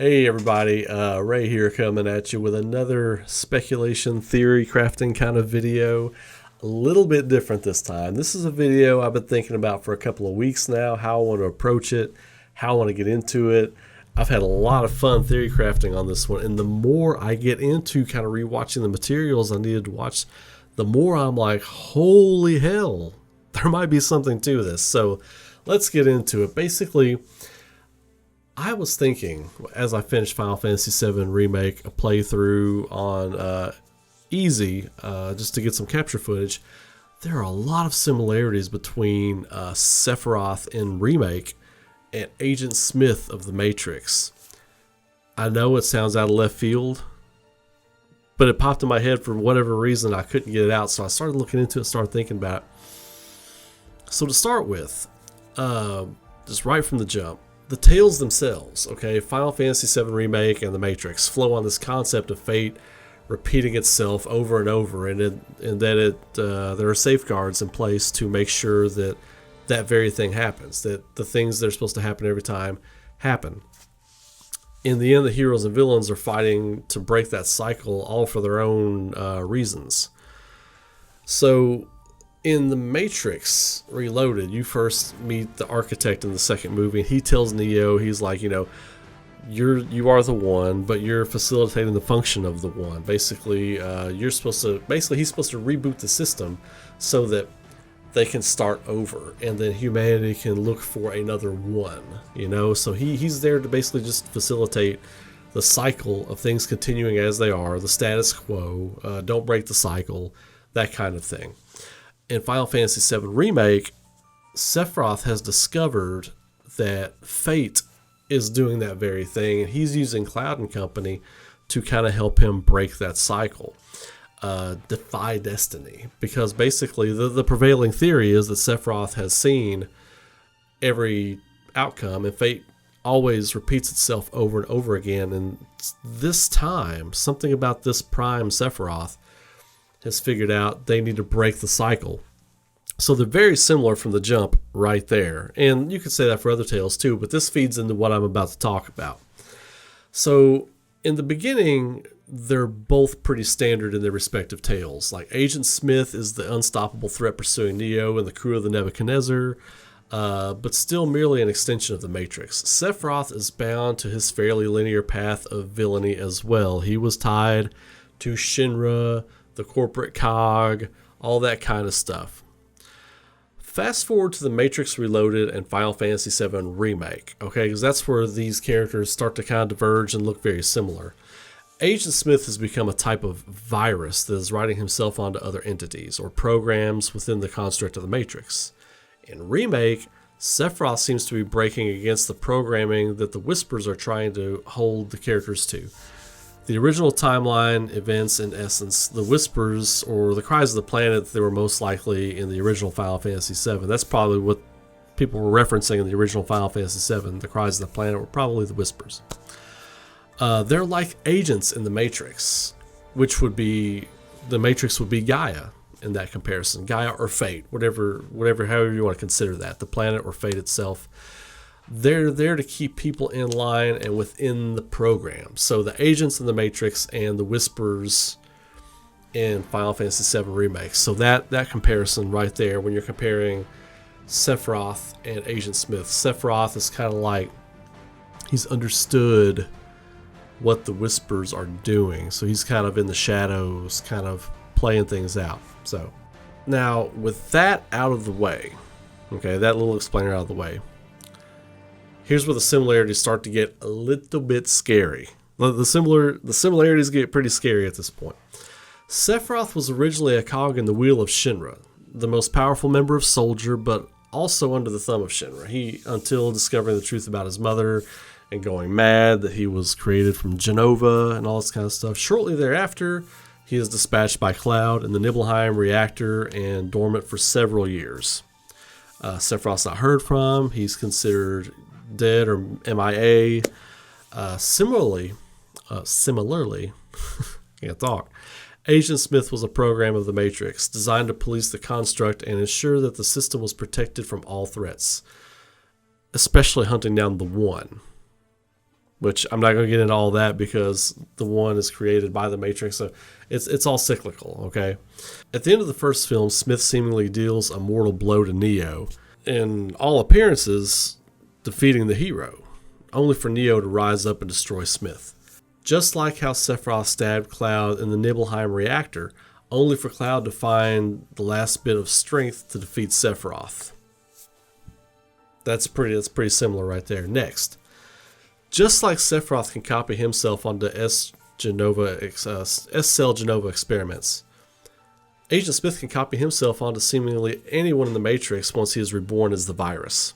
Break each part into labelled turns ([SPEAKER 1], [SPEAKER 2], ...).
[SPEAKER 1] Hey everybody, Ray here coming at you with another speculation theory crafting kind of video. A little bit different this time. This is a video I've been thinking about for a couple of weeks now, how I want to approach it, how I want to get into it. I've had a lot of fun theory crafting on this one, and the more I get into kind of rewatching the materials I needed to watch, the more I'm like, holy hell, there might be something to this. So let's get into it. Basically, I was thinking, as I finished Final Fantasy VII Remake, a playthrough on easy, just to get some capture footage, there are a lot of similarities between Sephiroth in Remake and Agent Smith of the Matrix. I know it sounds out of left field, but it popped in my head for whatever reason. I couldn't get it out, so I started looking into it, started thinking about it. So to start with, just right from the jump, the tales themselves, okay, Final Fantasy VII Remake and The Matrix flow on this concept of fate repeating itself over and over, and that there are safeguards in place to make sure that that very thing happens, that the things that are supposed to happen every time happen. In the end, the heroes and villains are fighting to break that cycle, all for their own reasons. So in The Matrix Reloaded, you first meet the architect in the second movie, and he tells Neo, he's like, you are the one, but you're facilitating the function of the one. Basically, he's supposed to reboot the system so that they can start over, and then humanity can look for another one, So he's there to basically just facilitate the cycle of things continuing as they are, the status quo, don't break the cycle, that kind of thing. In Final Fantasy VII Remake, Sephiroth has discovered that fate is doing that very thing, and he's using Cloud and Company to kind of help him break that cycle, defy destiny. Because basically the prevailing theory is that Sephiroth has seen every outcome, and fate always repeats itself over and over again. And this time, something about this prime Sephiroth has figured out they need to break the cycle. So they're very similar from the jump right there. And you could say that for other tales too, but this feeds into what I'm about to talk about. So in the beginning, they're both pretty standard in their respective tales. Like Agent Smith is the unstoppable threat pursuing Neo and the crew of the Nebuchadnezzar, but still merely an extension of the Matrix. Sephiroth is bound to his fairly linear path of villainy as well. He was tied to Shinra, the corporate cog, all that kind of stuff. Fast forward to The Matrix Reloaded and Final Fantasy VII Remake, okay, because that's where these characters start to kind of diverge and look very similar. Agent Smith has become a type of virus that is writing himself onto other entities or programs within the construct of the Matrix. In Remake, Sephiroth seems to be breaking against the programming that the Whispers are trying to hold the characters to. The original timeline events, in essence, the Whispers, or the Cries of the Planet, they were most likely in the original Final Fantasy VII. That's probably what people were referencing in the original Final Fantasy VII. The Cries of the Planet were probably the Whispers. They're like agents in the Matrix, which would be, the Matrix would be Gaia in that comparison. Gaia or Fate, whatever, however you want to consider that, the planet or Fate itself. They're there to keep people in line and within the program. So the agents in the Matrix and the Whispers in Final Fantasy VII Remake. So that comparison right there, when you're comparing Sephiroth and Agent Smith, Sephiroth is kind of like, he's understood what the Whispers are doing. So he's kind of in the shadows, kind of playing things out. So now with that out of the way, okay, that little explainer out of the way, here's where the similarities start to get a little bit scary. The similarities get pretty scary at this point. Sephiroth was originally a cog in the wheel of Shinra, the most powerful member of Soldier, but also under the thumb of Shinra. Until discovering the truth about his mother and going mad that he was created from Genova and all this kind of stuff. Shortly thereafter, he is dispatched by Cloud in the Nibelheim reactor and dormant for several years. Sephiroth's not heard from. He's considered dead or MIA. Similarly, can't talk. Agent Smith was a program of the Matrix designed to police the construct and ensure that the system was protected from all threats, especially hunting down the one. which I'm not going to get into all that because the one is created by the Matrix, so it's all cyclical, okay? At the end of the first film, Smith seemingly deals a mortal blow to Neo, in all appearances defeating the hero, only for Neo to rise up and destroy Smith. Just like how Sephiroth stabbed Cloud in the Nibelheim reactor, only for Cloud to find the last bit of strength to defeat Sephiroth. That's pretty similar right there. Next, just like Sephiroth can copy himself onto S-Cell Genova experiments, Agent Smith can copy himself onto seemingly anyone in the Matrix once he is reborn as the virus.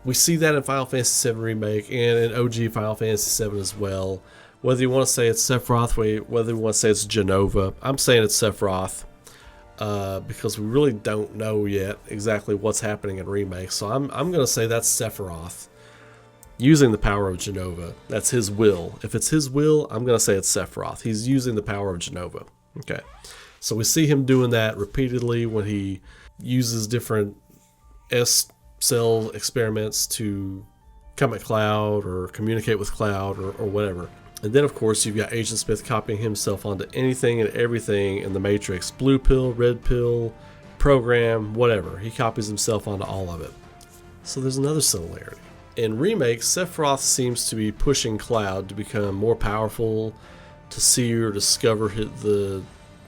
[SPEAKER 1] We see that in Final Fantasy VII Remake and in OG Final Fantasy VII as well. Whether you want to say it's Sephiroth, whether you want to say it's Genova, I'm saying it's Sephiroth because we really don't know yet exactly what's happening in Remake. So I'm going to say that's Sephiroth using the power of Genova. That's his will. If it's his will, I'm going to say it's Sephiroth. He's using the power of Genova. Okay. So we see him doing that repeatedly when he uses different S-Cell experiments to come at Cloud or communicate with Cloud or whatever. And then, of course, you've got Agent Smith copying himself onto anything and everything in the Matrix. Blue pill, red pill, program, whatever. He copies himself onto all of it. So there's another similarity. In Remake, Sephiroth seems to be pushing Cloud to become more powerful, to see or discover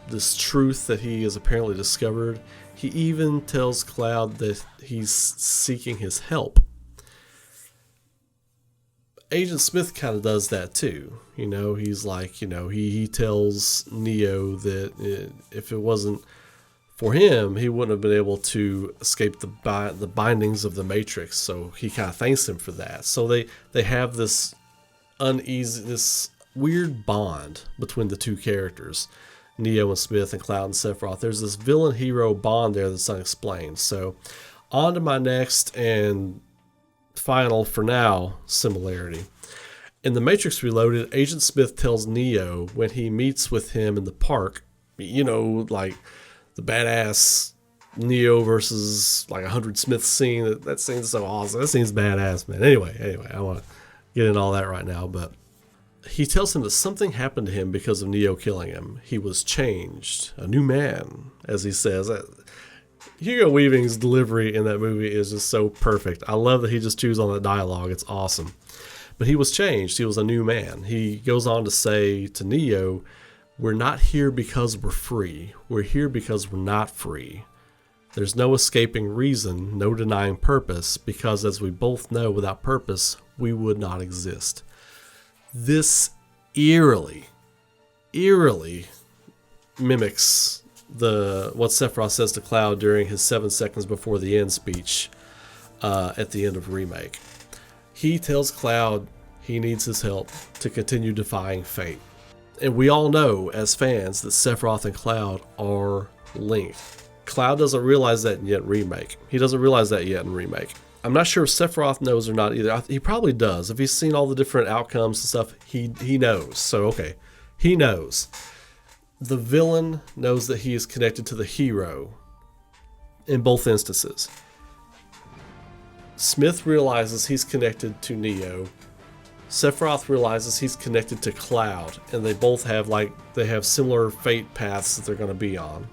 [SPEAKER 1] this truth that he has apparently discovered. He even tells Cloud that he's seeking his help. Agent Smith kind of does that too. You know, he's like, you know, he tells Neo that if it wasn't for him, he wouldn't have been able to escape the bindings of the Matrix. So he kind of thanks him for that. So they have this weird bond between the two characters, Neo and Smith and Cloud and Sephiroth. There's this villain-hero bond there that's unexplained. So on to my next and final, for now, similarity. In The Matrix Reloaded, Agent Smith tells Neo when he meets with him in the park, you know, like the badass Neo versus like 100 Smith scene. That scene's so awesome. That scene's badass, man. Anyway, I want to get into all that right now, but he tells him that something happened to him because of Neo killing him. He was changed, a new man, as he says. Hugo Weaving's delivery in that movie is just so perfect. I love that he just chews on that dialogue. It's awesome. But he was changed. He was a new man. He goes on to say to Neo, we're not here because we're free. We're here because we're not free. There's no escaping reason, no denying purpose, because as we both know, without purpose, we would not exist. This eerily mimics what Sephiroth says to Cloud during his 7 seconds before the end speech at the end of Remake. He tells Cloud he needs his help to continue defying fate. And we all know as fans that Sephiroth and Cloud are linked. Cloud doesn't realize that yet in Remake. He doesn't realize that yet in Remake. I'm not sure if Sephiroth knows or not either. He probably does. If he's seen all the different outcomes and stuff, he knows. So, okay, he knows. The villain knows that he is connected to the hero in both instances. Smith realizes he's connected to Neo. Sephiroth realizes he's connected to Cloud, and they both have similar fate paths that they're going to be on.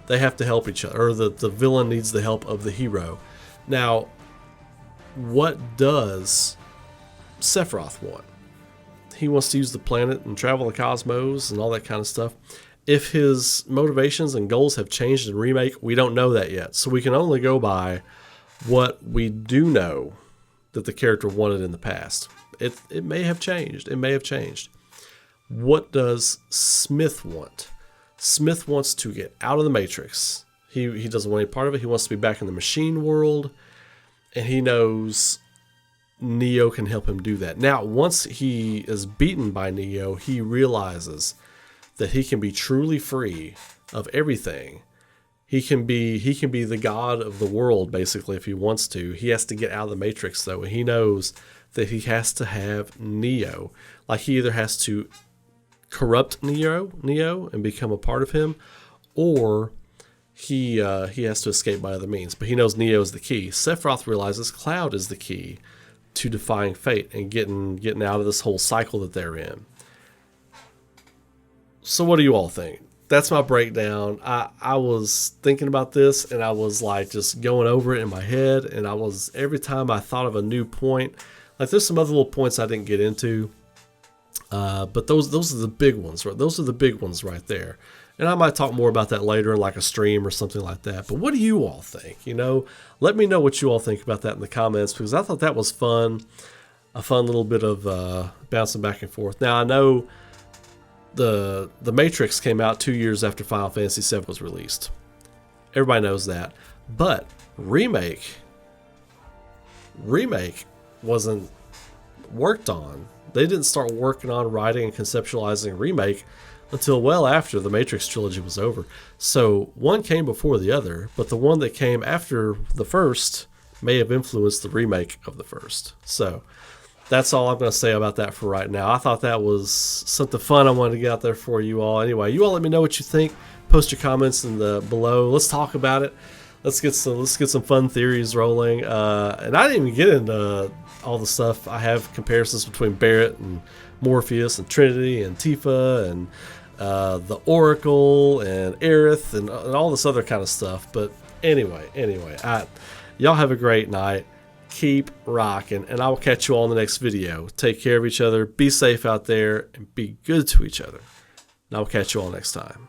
[SPEAKER 1] They have to help each other, or the villain needs the help of the hero. Now, what does Sephiroth want? He wants to use the planet and travel the cosmos and all that kind of stuff. If his motivations and goals have changed in Remake, we don't know that yet. So we can only go by what we do know that the character wanted in the past. It may have changed. It may have changed. What does Smith want? Smith wants to get out of the Matrix. He doesn't want any part of it. He wants to be back in the machine world. And he knows Neo can help him do that. Now, once he is beaten by Neo, he realizes that he can be truly free of everything. He can be the god of the world, basically, if he wants to. He has to get out of the Matrix, though, and he knows that he has to have Neo. Like, he either has to corrupt Neo and become a part of him, or he has to escape by other means. But he knows Neo is the key. Sephiroth realizes Cloud is the key to defying fate and getting out of this whole cycle that they're in. So what do you all think? That's my breakdown. I was thinking about this, and I was like just going over it in my head, and I was, every time I thought of a new point, like there's some other little points I didn't get into, but those are the big ones, right? Those are the big ones right there. And I might talk more about that later in like a stream or something like that. But what do you all think? You know, let me know what you all think about that in the comments, because I thought that was fun. A fun little bit of bouncing back and forth. Now I know the Matrix came out 2 years after Final Fantasy VII was released. Everybody knows that. But Remake wasn't worked on. They didn't start working on writing and conceptualizing Remake until well after the Matrix trilogy was over. So one came before the other, but the one that came after the first may have influenced the remake of the first. So that's all I'm going to say about that for right now. I thought that was something fun I wanted to get out there for you all. Anyway, you all let me know what you think. Post your comments in the below. Let's talk about it. Let's get some fun theories rolling. And I didn't even get into all the stuff. I have comparisons between Barrett and Morpheus and Trinity and Tifa and the Oracle and Aerith and all this other kind of stuff. But anyway, y'all have a great night. Keep rocking, and I will catch you all in the next video. Take care of each other, be safe out there, and be good to each other. And I will catch you all next time.